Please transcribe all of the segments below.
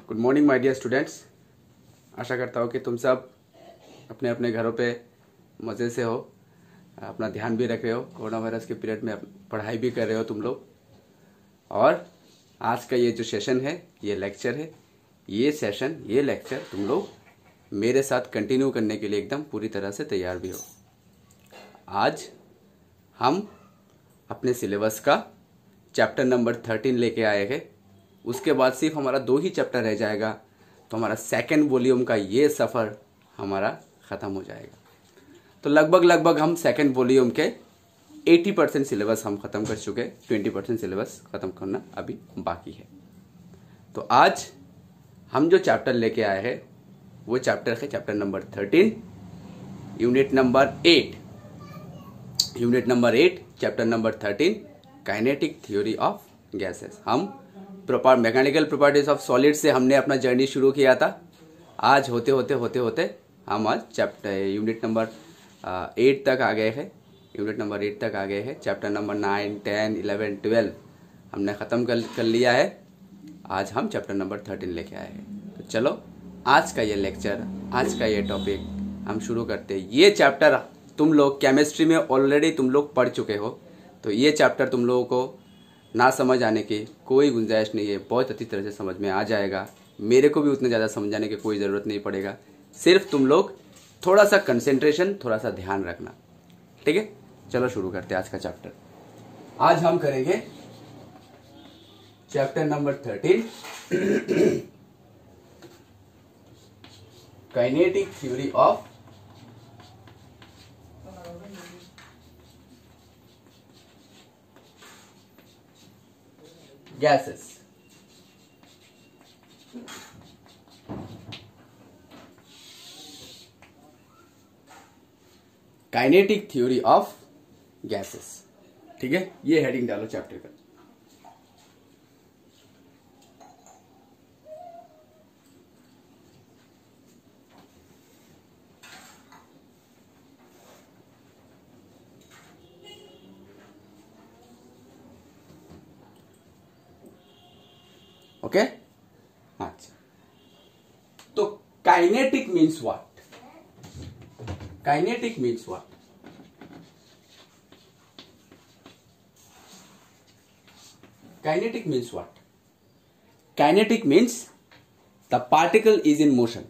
Good morning my dear students. आशा करता हूँ कि तुम सब अपने अपने घरों पे मज़े से हो, अपना ध्यान भी रख रहे हो। कोरोना वायरस के पीरियड में पढ़ाई भी कर रहे हो तुम लोग। और आज का ये जो सेशन है, ये लेक्चर है, ये लेक्चर तुम लोग मेरे साथ कंटिन्यू करने के लिए एकदम पूरी तरह से तैयार भी हो। आज हम अपने सिलेबस का चैप्टर नंबर 13 लेके आए हैं। उसके बाद सिर्फ हमारा 2 ही चैप्टर रह जाएगा, तो हमारा सेकेंड वॉल्यूम का ये सफ़र हमारा ख़त्म हो जाएगा। तो लगभग हम सेकेंड वॉल्यूम के 80% सिलेबस हम ख़त्म कर चुके, 20% सिलेबस ख़त्म करना अभी बाकी है। तो आज हम जो चैप्टर लेके आए हैं वो चैप्टर है chapter number 13, unit number 8, chapter number 13, kinetic theory of gases. हम मैकेनिकल प्रॉपर्टीज ऑफ सॉलिड से हमने अपना जर्नी शुरू किया था। आज होते होते हम आज यूनिट नंबर 8 तक आ गए हैं। चैप्टर नंबर 9, 10, 11, 12 हमने ख़त्म कर लिया है। आज हम चैप्टर नंबर 13 लेके आए हैं। तो चलो आज का ये लेक्चर, आज का ये टॉपिक हम शुरू करते हैं। ये चैप्टर तुम लोग केमिस्ट्री में ऑलरेडी तुम लोग पढ़ चुके हो, तो ये चैप्टर तुम लोगों को ना समझ आने की कोई गुंजाइश नहीं है। बहुत अच्छी तरह से समझ में आ जाएगा। मेरे को भी उतने ज़्यादा समझाने की कोई ज़रूरत नहीं पड़ेगा। सिर्फ तुम लोग थोड़ा सा कंसेंट्रेशन, थोड़ा सा ध्यान रखना। ठीक है, चलो शुरू करते हैं आज का चैप्टर। आज हम करेंगे chapter number 13, kinetic theory of gases. Kinetic theory of gases. ठीक है, ये हेडिंग डालो चैप्टर का। ओके, अच्छा, तो kinetic means what? Kinetic means what? Kinetic means what? Kinetic means the particle is in motion,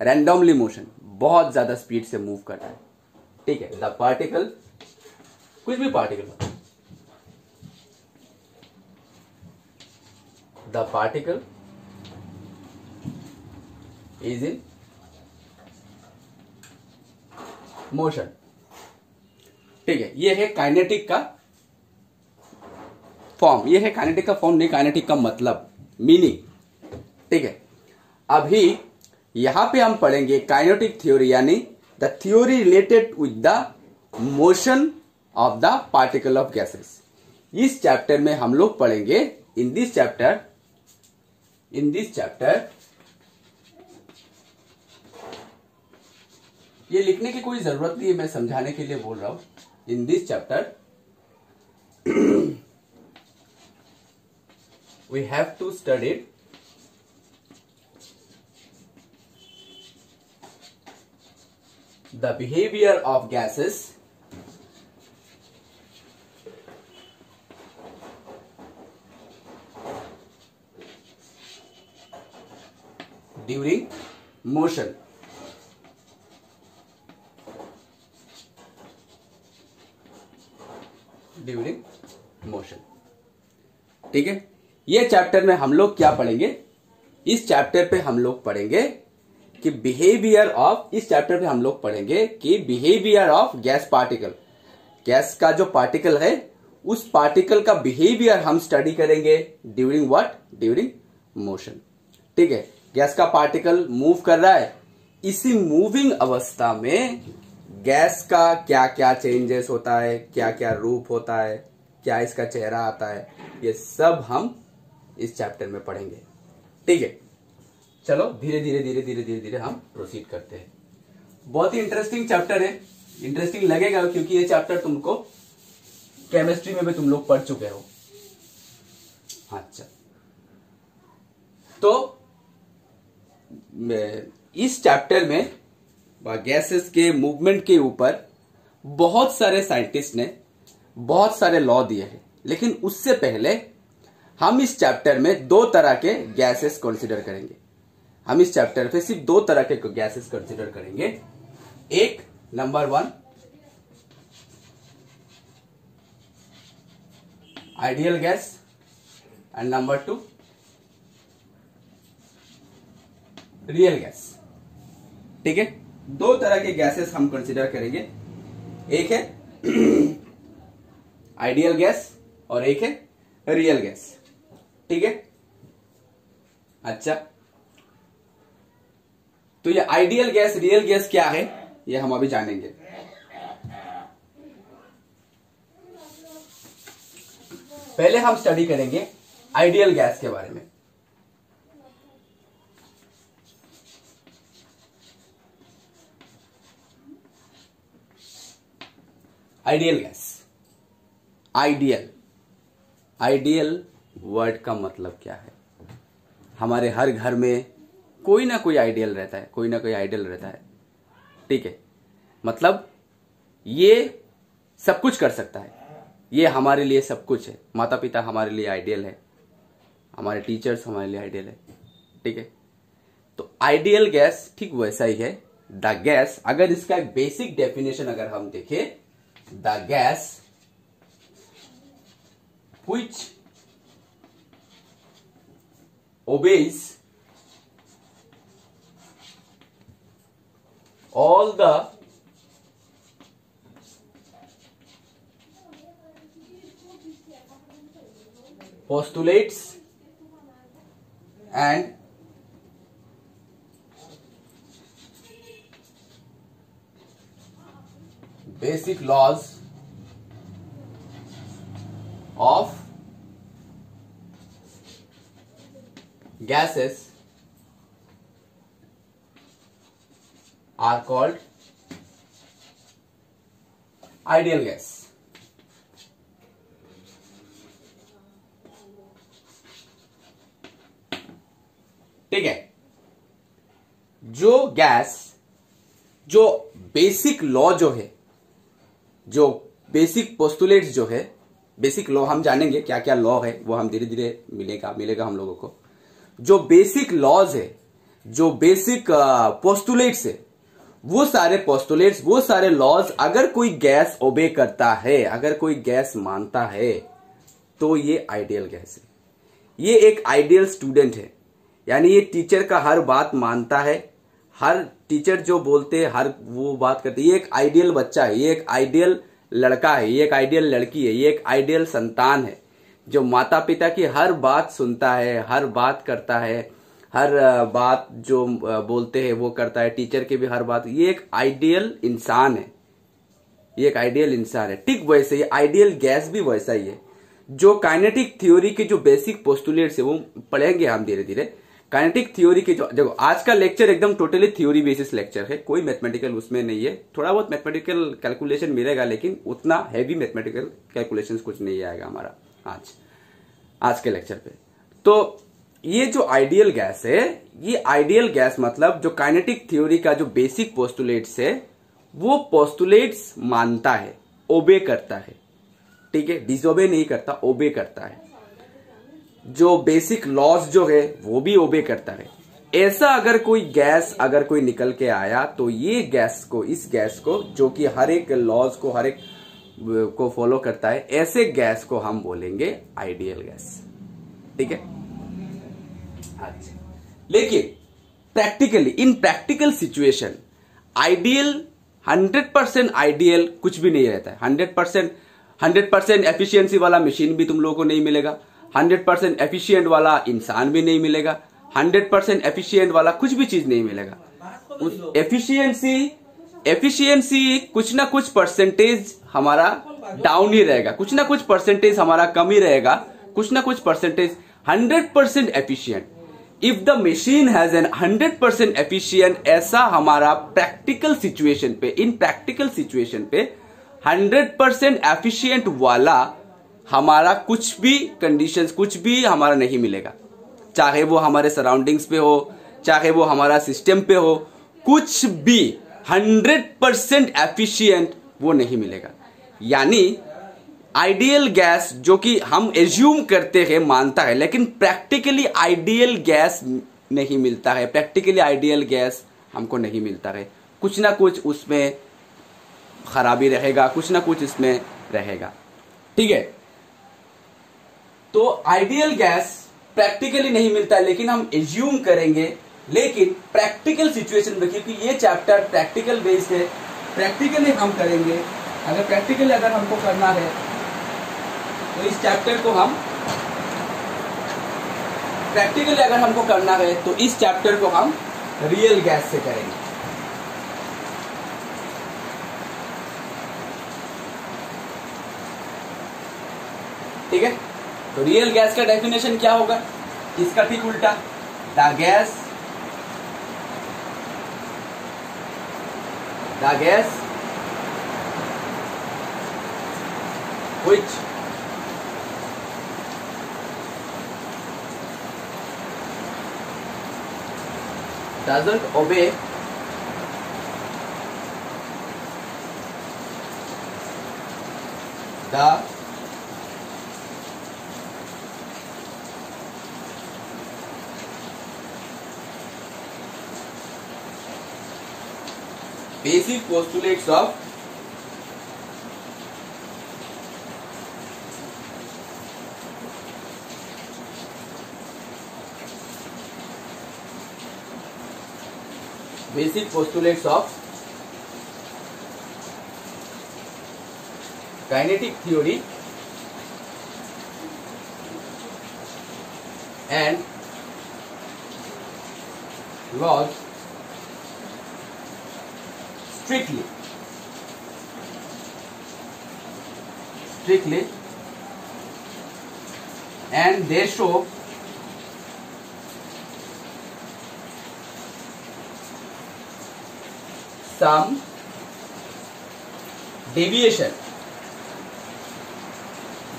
randomly motion, बहुत ज्यादा speed से मूव कर रहा है। ठीक है, द पार्टिकल, कुछ भी particle, the particle is in motion। ठीक है, ये है काइनेटिक का फॉर्म। ये है काइनेटिक का फॉर्म, नहीं काइनेटिक का मतलब, मीनिंग। ठीक है, अभी यहां पे हम पढ़ेंगे काइनेटिक थ्योरी, यानी the theory related with the motion of the particle of gases. इस चैप्टर में हम लोग पढ़ेंगे, इन दिस चैप्टर, ये लिखने की कोई जरूरत नहीं है, मैं समझाने के लिए बोल रहा हूं। In this chapter we have to study the behaviour of gases during motion. ठीक है, ये चैप्टर में हम लोग क्या पढ़ेंगे? इस चैप्टर पे हम लोग पढ़ेंगे कि behaviour of gas particle. Gas का जो पार्टिकल है, उस पार्टिकल का बिहेवियर हम स्टडी करेंगे ड्यूरिंग व्हाट? During motion. ठीक है, गैस का पार्टिकल मूव कर रहा है, इसी मूविंग अवस्था में गैस का क्या क्या चेंजेस होता है, क्या क्या रूप होता है, क्या इसका चेहरा आता है, ये सब हम इस चैप्टर में पढ़ेंगे। ठीक है, चलो धीरे धीरे हम प्रोसीड करते हैं। बहुत ही इंटरेस्टिंग चैप्टर है, इंटरेस्टिंग लगेगा क्योंकि ये चैप्टर तुमको केमिस्ट्री में भी तुम लोग पढ़ चुके हो। अच्छा, तो इस चैप्टर में गैसेस के मूवमेंट के ऊपर बहुत सारे साइंटिस्ट ने बहुत सारे लॉ दिए हैं, लेकिन उससे पहले हम इस चैप्टर में दो तरह के गैसेस कंसीडर करेंगे। हम इस चैप्टर पे सिर्फ दो तरह के गैसेस कंसीडर करेंगे। एक, number 1 ideal gas and number 2 real gas. ठीक है, दो तरह के गैसेस हम कंसीडर करेंगे। एक है आइडियल गैस और एक है रियल गैस। ठीक है, अच्छा, तो ये आइडियल गैस रियल गैस क्या है ये हम अभी जानेंगे। पहले हम स्टडी करेंगे आइडियल गैस के बारे में। आइडियल गैस, आइडियल वर्ड का मतलब क्या है? हमारे हर घर में कोई ना कोई आइडियल रहता है, कोई ना कोई आइडियल रहता है। ठीक है, मतलब ये सब कुछ कर सकता है, ये हमारे लिए सब कुछ है। माता पिता हमारे लिए आइडियल है, हमारे टीचर्स हमारे लिए आइडियल है। ठीक है, तो आइडियल गैस ठीक वैसा ही है। द गैस, अगर इसका बेसिक डेफिनेशन अगर हम देखें, the gas which obeys all the postulates and basic laws of gases are called ideal gas। ठीक है, जो गैस, जो बेसिक लॉ जो है, जो बेसिक पोस्टुलेट्स जो है, बेसिक लॉ हम जानेंगे क्या क्या लॉ है, वो हम धीरे धीरे मिलेगा हम लोगों को। जो बेसिक लॉज है, जो बेसिक पोस्टुलेट्स है, वो सारे पोस्टुलेट्स, वो सारे लॉज अगर कोई गैस ओबे करता है, अगर कोई गैस मानता है, तो ये आइडियल गैस है। ये एक आइडियल स्टूडेंट है, यानी ये टीचर का हर बात मानता है, हर टीचर जो बोलते हैं हर वो बात करते है। ये एक आइडियल बच्चा है, ये एक आइडियल लड़का है, ये एक आइडियल लड़की है, ये एक आइडियल संतान है जो माता पिता की हर बात सुनता है, हर बात करता है, हर बात जो बोलते हैं वो करता है, टीचर की भी हर बात। ये एक आइडियल इंसान है, ये एक आइडियल इंसान है। ठीक वैसे ये आइडियल गैस भी वैसा ही है। जो काइनेटिक थ्योरी के जो बेसिक पोस्टुलेट्स है वो पढ़ेंगे हम धीरे धीरे। काइनेटिक थ्योरी के जो, देखो आज का लेक्चर एकदम टोटली थ्योरी बेसिस लेक्चर है, कोई मैथमेटिकल उसमें नहीं है। थोड़ा बहुत मैथमेटिकल कैलकुलेशन मिलेगा, लेकिन उतना हैवी मैथमेटिकल कैलकुलेशन कुछ नहीं आएगा हमारा आज के लेक्चर पे। तो ये जो आइडियल गैस है, ये आइडियल गैस मतलब जो काइनेटिक थ्योरी का जो बेसिक पोस्टुलेट्स है, वो पोस्टुलेट्स मानता है, ओबे करता है। ठीक है, डिसओबे नहीं करता, ओबे करता है। जो बेसिक लॉज जो है वो भी ओबे करता है। ऐसा अगर कोई गैस अगर कोई निकल के आया, तो ये गैस को, इस गैस को जो कि हर एक लॉज को, हर एक को फॉलो करता है, ऐसे गैस को हम बोलेंगे आइडियल गैस। ठीक है, अच्छा, लेकिन प्रैक्टिकली, इन प्रैक्टिकल सिचुएशन आइडियल 100% आइडियल कुछ भी नहीं रहता है। 100% एफिशिएंसी वाला मशीन भी तुम लोगों को नहीं मिलेगा, 100% एफिशिएंट वाला इंसान भी नहीं मिलेगा, 100% एफिशिएंट वाला कुछ भी चीज नहीं मिलेगा। उस एफिशिएंसी कुछ ना कुछ परसेंटेज हमारा डाउन ही रहेगा, कुछ ना कुछ परसेंटेज हमारा कम ही रहेगा, कुछ ना कुछ percentage. 100% efficient, if the machine has an 100% efficient, ऐसा हमारा प्रैक्टिकल सिचुएशन पे, इन प्रैक्टिकल सिचुएशन पे 100% एफिशिएंट वाला हमारा कुछ भी कंडीशंस, कुछ भी हमारा नहीं मिलेगा। चाहे वो हमारे सराउंडिंग्स पे हो, चाहे वो हमारा सिस्टम पे हो, कुछ भी 100% एफिशिएंट वो नहीं मिलेगा। यानी आइडियल गैस जो कि हम एज्यूम करते हैं, मानता है, लेकिन प्रैक्टिकली आइडियल गैस नहीं मिलता है, प्रैक्टिकली आइडियल गैस हमको नहीं मिलता है। कुछ ना कुछ उसमें खराबी रहेगा, कुछ ना कुछ इसमें रहेगा। ठीक है, तो आइडियल गैस प्रैक्टिकली नहीं मिलता है, लेकिन हम एज्यूम करेंगे। लेकिन प्रैक्टिकल सिचुएशन में, क्योंकि ये चैप्टर प्रैक्टिकल बेस्ड है, प्रैक्टिकली हम करेंगे। अगर प्रैक्टिकली अगर हमको करना है तो इस चैप्टर को हम प्रैक्टिकली अगर हमको करना है तो इस चैप्टर को हम रियल गैस से करेंगे। ठीक है, तो रियल गैस का डेफिनेशन क्या होगा? इसका ठीक उल्टा, the gas which doesn't obey the basic postulates of kinetic theory and laws strictly and they show some deviation.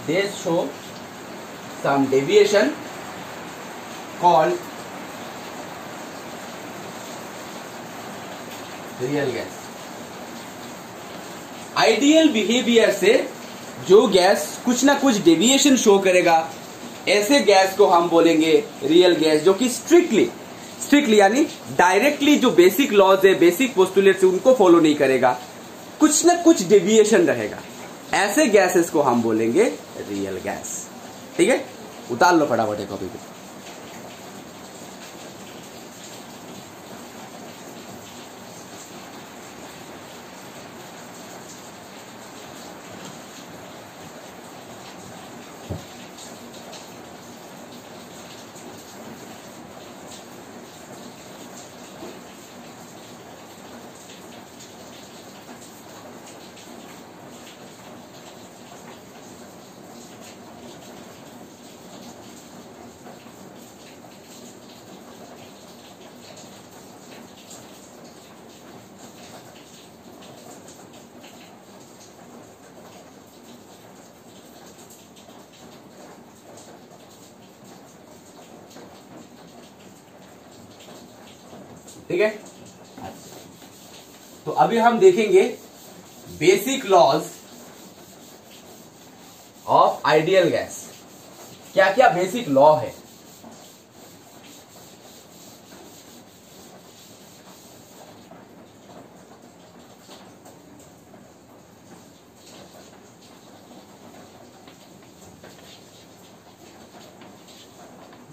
They show some deviation called real gas. Ideal behaviour से जो gas कुछ ना कुछ डेविएशन शो करेगा, ऐसे gas को हम बोलेंगे रियल गैस, जो कि स्ट्रिक्टली यानी डायरेक्टली जो बेसिक लॉज है, बेसिक पोस्टुलेट्स है, उनको फॉलो नहीं करेगा, कुछ ना कुछ डेविएशन रहेगा। ऐसे गैसेस को हम बोलेंगे रियल गैस। ठीक है, उतार लो फटाफट एक कॉपी पे। ठीक है, तो अभी हम देखेंगे basic laws of ideal gas. क्या क्या बेसिक लॉ है?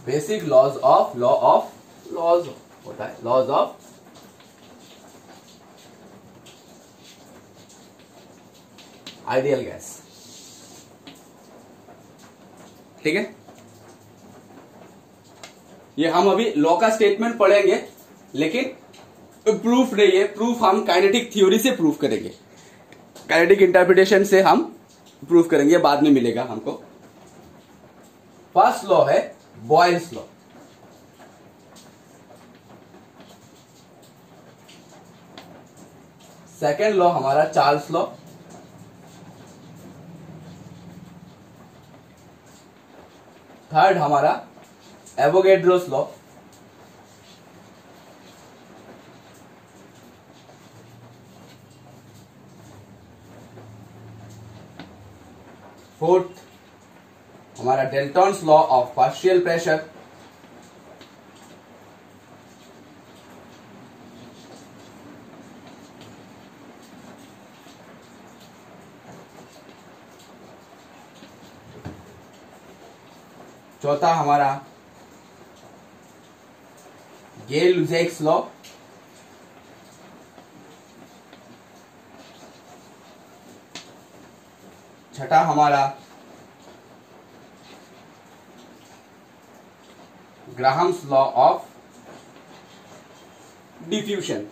बेसिक लॉज ऑफ लॉज होता है लॉज ऑफ आइडियल गैस। ठीक है, ये हम अभी लॉ का स्टेटमेंट पढ़ेंगे, लेकिन प्रूफ नहीं है। प्रूफ हम काइनेटिक थ्योरी से प्रूफ करेंगे, काइनेटिक इंटरप्रिटेशन से हम प्रूफ करेंगे, बाद में मिलेगा हमको। फर्स्ट लॉ है बॉयल्स लॉ। सेकेंड लॉ हमारा चार्ल्स लॉ। थर्ड हमारा एवोगैड्रोस लॉ, फोर्थ हमारा डेल्टॉन्स लॉ ऑफ पार्शियल प्रेशर, चौथा हमारा गेल-लुजैक्स लॉ, छठा हमारा ग्राहम्स लॉ ऑफ डिफ्यूशन।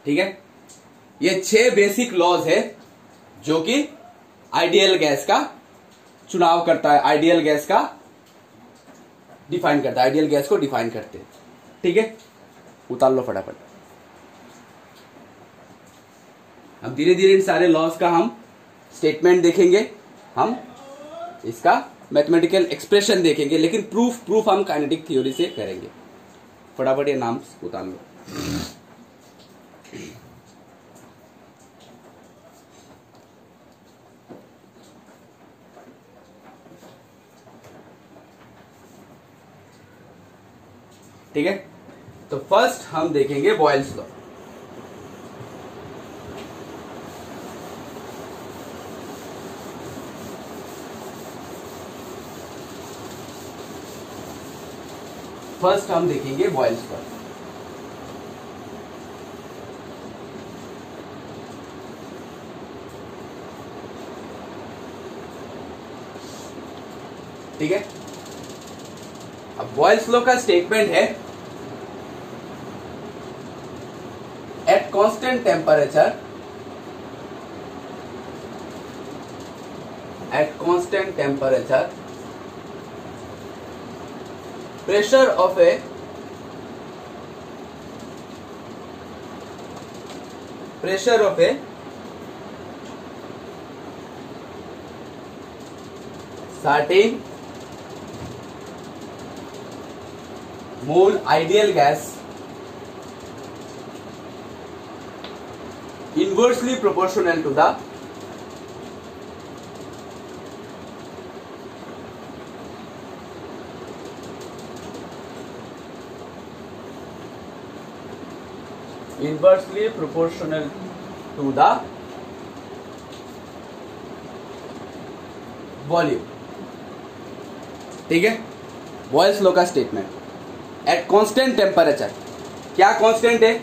ठीक है, ये 6 बेसिक लॉज है जो कि आइडियल गैस का चुनाव करता है, आइडियल गैस का डिफाइन करता है, आइडियल गैस को डिफाइन करते हैं। ठीक है, उतार लो फटाफट। अब धीरे धीरे इन सारे लॉज का हम स्टेटमेंट देखेंगे, हम इसका मैथमेटिकल एक्सप्रेशन देखेंगे, लेकिन प्रूफ हम काइनेटिक थ्योरी से करेंगे। फटाफट ये नाम उतार लो। ठीक है, तो फर्स्ट हम देखेंगे बॉयल्स लॉ। फर्स्ट हम देखेंगे बॉयल्स लॉ। ठीक है, अब बॉयल्स लॉ का स्टेटमेंट है, at constant temperature, pressure of a certain mole ideal gas inversely proportional to the volume. ठीक है, बॉयल्स लॉ का स्टेटमेंट एट कांस्टेंट टेम्परेचर, क्या कांस्टेंट है?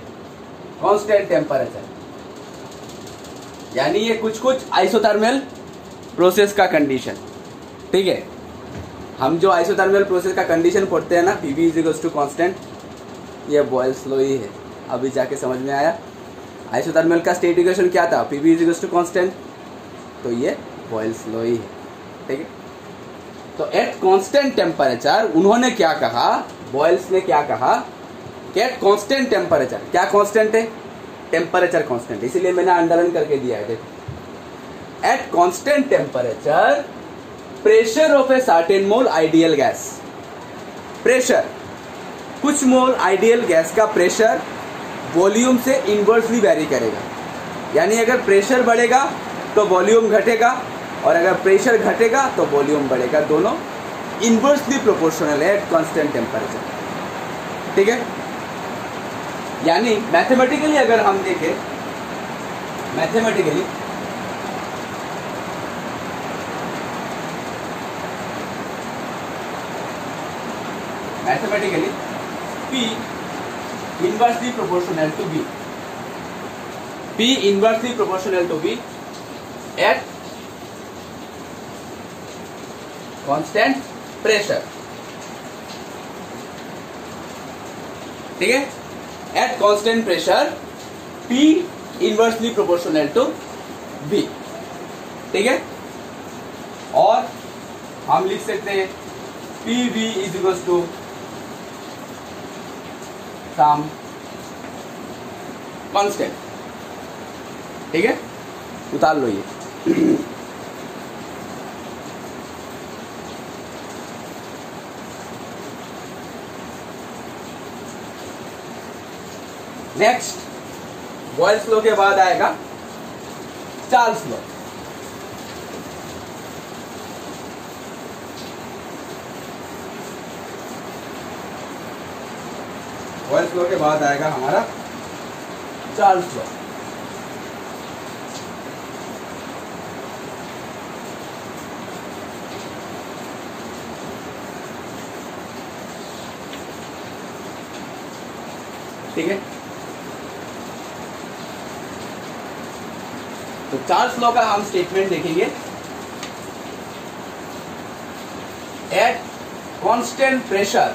कांस्टेंट टेम्परेचर, यानी ये कुछ आइसोथर्मल प्रोसेस का कंडीशन। ठीक है, हम जो आइसोथर्मल प्रोसेस का कंडीशन पढ़ते हैं ना, PV is equals to constant, ये बॉयल्स लॉ ही है। अभी जाके समझ में आया, आइसोथर्मल का स्टेट इक्वेशन क्या था? PV is equals to constant, तो ये बॉयल्स लॉ ही है। ठीक है, तो एट कांस्टेंट टेम्परेचर उन्होंने क्या कहा, बॉयल्स ने क्या कहा कि एट कांस्टेंट टेम्परेचर, क्या कांस्टेंट है? टेम्परेचर कांस्टेंट, इसीलिए मैंने अंडरलाइन करके दिया है। देखो, at constant temperature pressure of a certain mole ideal gas, pressure कुछ मोल आइडियल गैस का प्रेशर वॉल्यूम से इनवर्सली वेरी करेगा। यानी अगर प्रेशर बढ़ेगा तो वॉल्यूम घटेगा, और अगर प्रेशर घटेगा तो वॉल्यूम बढ़ेगा, दोनों इनवर्सली प्रोपोर्शनल है एट कांस्टेंट टेम्परेचर। ठीक है, यानी मैथमेटिकली अगर हम देखें, mathematically P inversely proportional to V, P inversely proportional to V at constant pressure। ठीक है, at constant pressure P inversely proportional to V। ठीक है, और हम लिख सकते हैं PV is equals to some constant। ठीक है, उतार लो ये। नेक्स्ट बॉयल्स लॉ के बाद आएगा चार्ल्स लॉ। बॉयल्स लॉ के बाद आएगा हमारा चार्ल्स लॉ। ठीक है, तो चार्ल्स लॉ का हम स्टेटमेंट देखेंगे। Eight constant pressure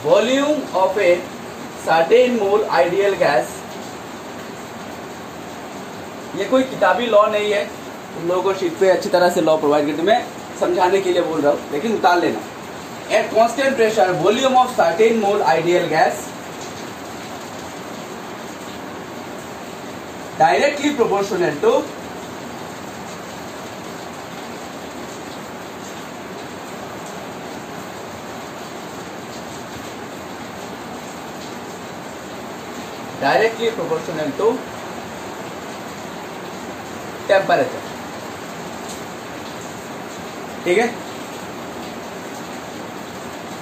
volume of a certain mole ideal gas। ये कोई किताबी लॉ नहीं है, तुम लोगों को शीट पे अच्छी तरह से लॉ प्रोवाइड करते, मैं समझाने के लिए बोल रहा हूं, लेकिन उतार लेना। At constant pressure volume of certain mole ideal gas directly proportional to temperature. ठीक है,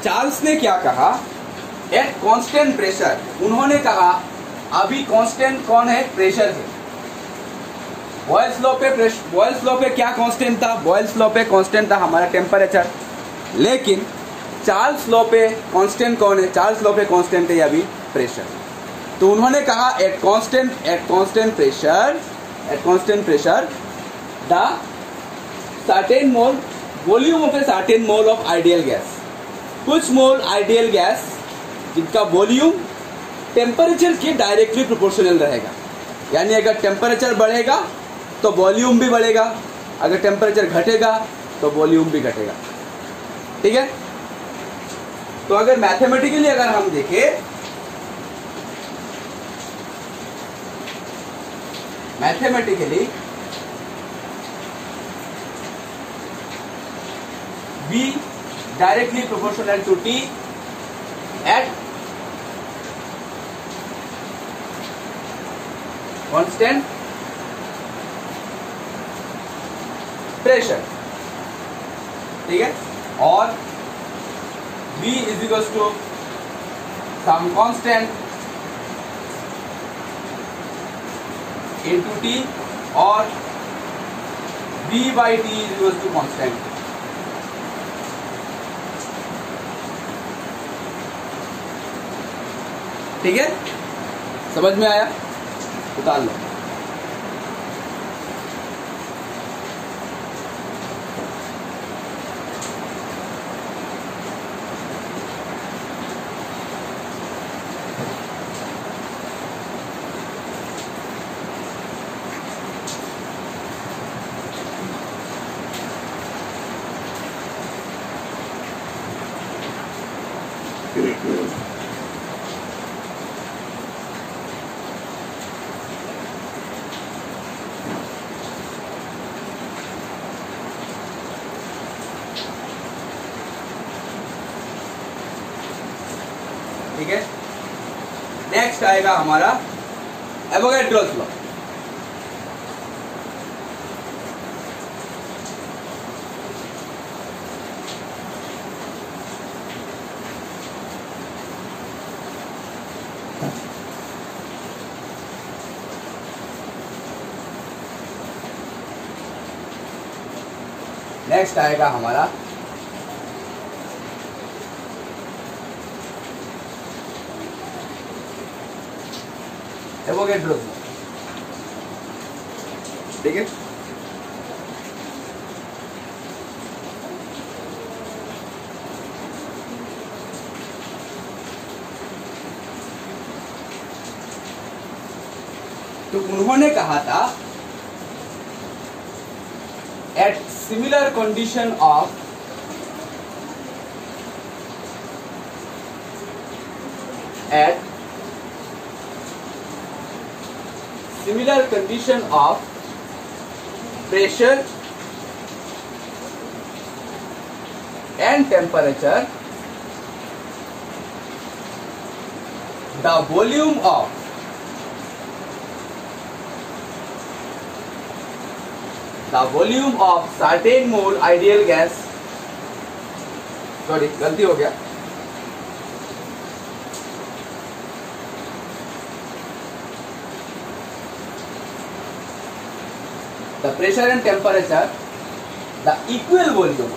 चार्ल्स ने क्या कहा? एट कांस्टेंट प्रेशर, उन्होंने कहा अभी कांस्टेंट कौन है? प्रेशर है। बॉयल्स लॉ पे क्या कांस्टेंट था? बॉयल्स लॉ पे कांस्टेंट था हमारा टेम्परेचर, लेकिन चार्ल्स लॉ पे कांस्टेंट कौन है? चार्ल्स लॉ पे कांस्टेंट है अभी प्रेशर। तो उन्होंने कहा eight constant pressure the certain mole volume of a certain mole of ideal gas, कुछ मोल आइडियल गैस जिनका वॉल्यूम टेम्परेचर के डायरेक्टली प्रोपोर्शनल रहेगा। यानी अगर टेम्परेचर बढ़ेगा तो वॉल्यूम भी बढ़ेगा, अगर टेम्परेचर घटेगा तो वॉल्यूम भी घटेगा। ठीक है, तो अगर मैथमेटिकली अगर हम देखें, mathematically V directly proportional to T at constant pressure। ठीक है, और V is equals to some constant into T, और V by T is equals to constant। ठीक है, समझ में आया? उतार लो। ठीक है, नेक्स्ट आएगा हमारा एवोगैड्रोस लॉ। नेक्स्ट आएगा हमारा एवोगैड्रो। ठीक है, तो उन्होंने कहा था at similar condition of at similar condition of pressure and temperature, the volume of certain mole ideal gas, sorry गलती हो गया, the pressure and temperature, the equal volume,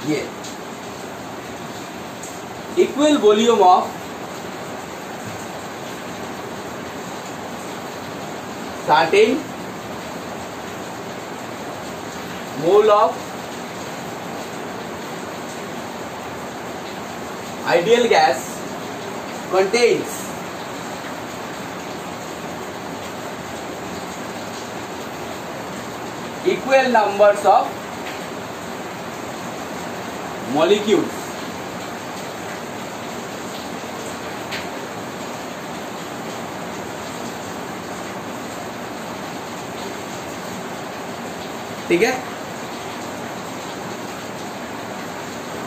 ये equal volume of certain mole of ideal gas contains equal numbers of molecules. ठीक है,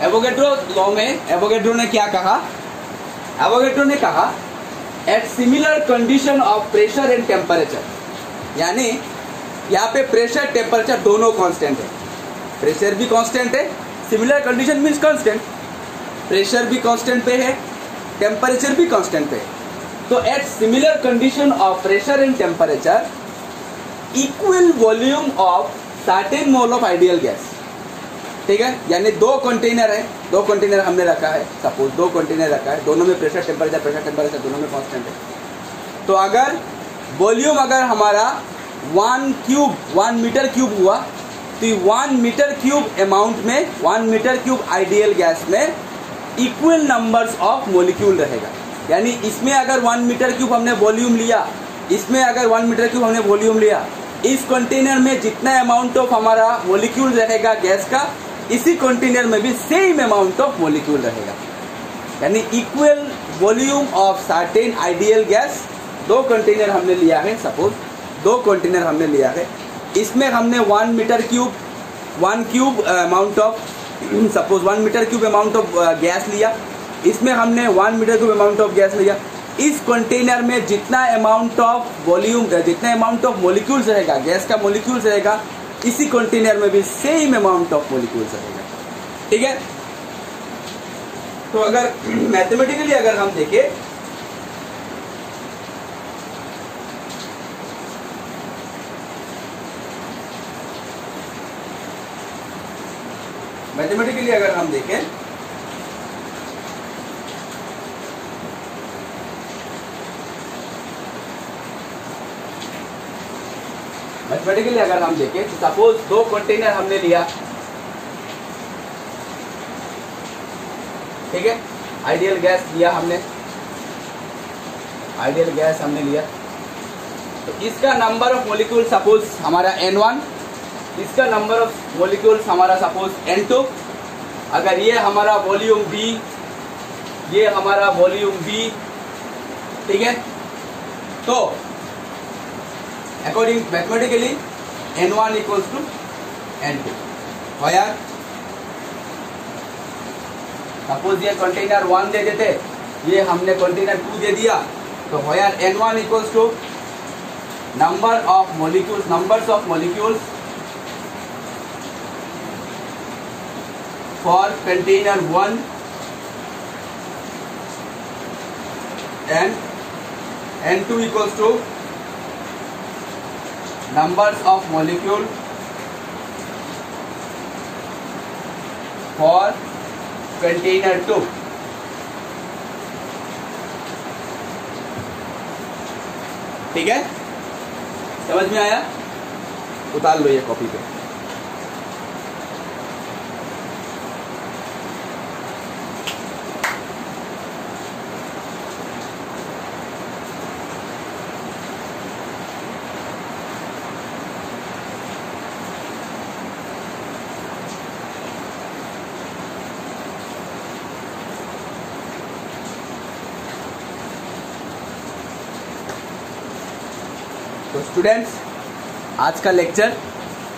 Avogadro law में Avogadro ने क्या कहा? एवोगैड्रो ने कहा at similar condition of pressure and temperature, यानी यहाँ पे प्रेशर टेम्परेचर दोनों कांस्टेंट है, प्रेशर भी कांस्टेंट है, similar condition means constant, pressure भी कांस्टेंट पे है, टेम्परेचर भी कांस्टेंट पे है, तो at similar condition of pressure and temperature equal volume of certain mole of ideal gas. ठीक है, यानी दो कंटेनर है, दो कंटेनर हमने रखा है, सपोज दो कंटेनर रखा है, दोनों में प्रेशर टेम्परेचर दोनों में कांस्टेंट है, तो अगर वॉल्यूम अगर हमारा 1 मीटर क्यूब हुआ तो 1 मीटर क्यूब अमाउंट में 1 मीटर क्यूब आइडियल गैस में इक्वल नंबर्स ऑफ मोलिक्यूल रहेगा। यानी इसमें अगर 1 मीटर क्यूब हमने वॉल्यूम लिया, इसमें अगर 1 मीटर क्यूब हमने वॉल्यूम लिया, इस कंटेनर में जितना अमाउंट ऑफ हमारा मोलिक्यूल रहेगा गैस का, इसी कंटेनर में भी सेम अमाउंट ऑफ मोलिक्यूल रहेगा। यानी equal volume of certain ideal gas, दो कंटेनर हमने लिया है, सपोज दो कंटेनर हमने लिया है, इसमें हमने 1 metre cube 1 cube amount of suppose 1 metre cube amount of gas लिया, इसमें हमने 1 metre cube amount of gas लिया, इस कंटेनर में जितना अमाउंट ऑफ वॉल्यूम जितना अमाउंट ऑफ मोलिक्यूल्स रहेगा, गैस का मोलिक्यूल्स रहेगा, इसी कंटेनर में भी सेम अमाउंट ऑफ मोलिक्यूल्स रहेगा। ठीक है, तो अगर मैथमेटिकली अगर हम देखें, मैथमेटिकली अगर हम देखें मैथमेटिकली अगर हम देखें तो सपोज दो कंटेनर हमने लिया, ठीक है, आइडियल गैस लिया हमने, आइडियल गैस हमने लिया, तो इसका नंबर ऑफ मोलिक्यूल सपोज हमारा N1, इसका नंबर ऑफ मोलिक्यूल्स हमारा सपोज N2, अगर ये हमारा वॉल्यूम B, ये हमारा वॉल्यूम B, ठीक है, तो according mathematically N1 equals to N2, यार सपोज ये कंटेनर 1 दे देते, ये हमने कंटेनर 2 दे दिया, तो यार N1 equals two numbers of molecules for container 1 and N2 equals to numbers of molecule for container 2। ठीक है, समझ में आया? उतार लो ये कॉपी पे। तो स्टूडेंट्स, आज का लेक्चर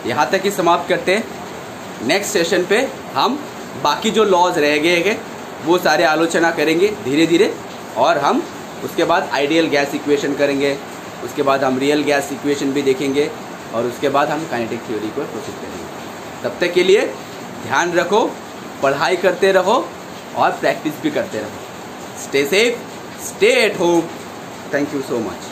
यहाँ तक ही समाप्त करते हैं। नेक्स्ट सेशन पे हम बाकी जो लॉज रह गए हैं वो सारे आलोचना करेंगे धीरे धीरे, और हम उसके बाद आइडियल गैस इक्वेशन करेंगे, उसके बाद हम रियल गैस इक्वेशन भी देखेंगे, और उसके बाद हम काइनेटिक थ्योरी को प्रोसीड करेंगे। तब तक के लिए ध्यान रखो, पढ़ाई करते रहो और प्रैक्टिस भी करते रहो। Stay safe, stay at home. Thank you so much.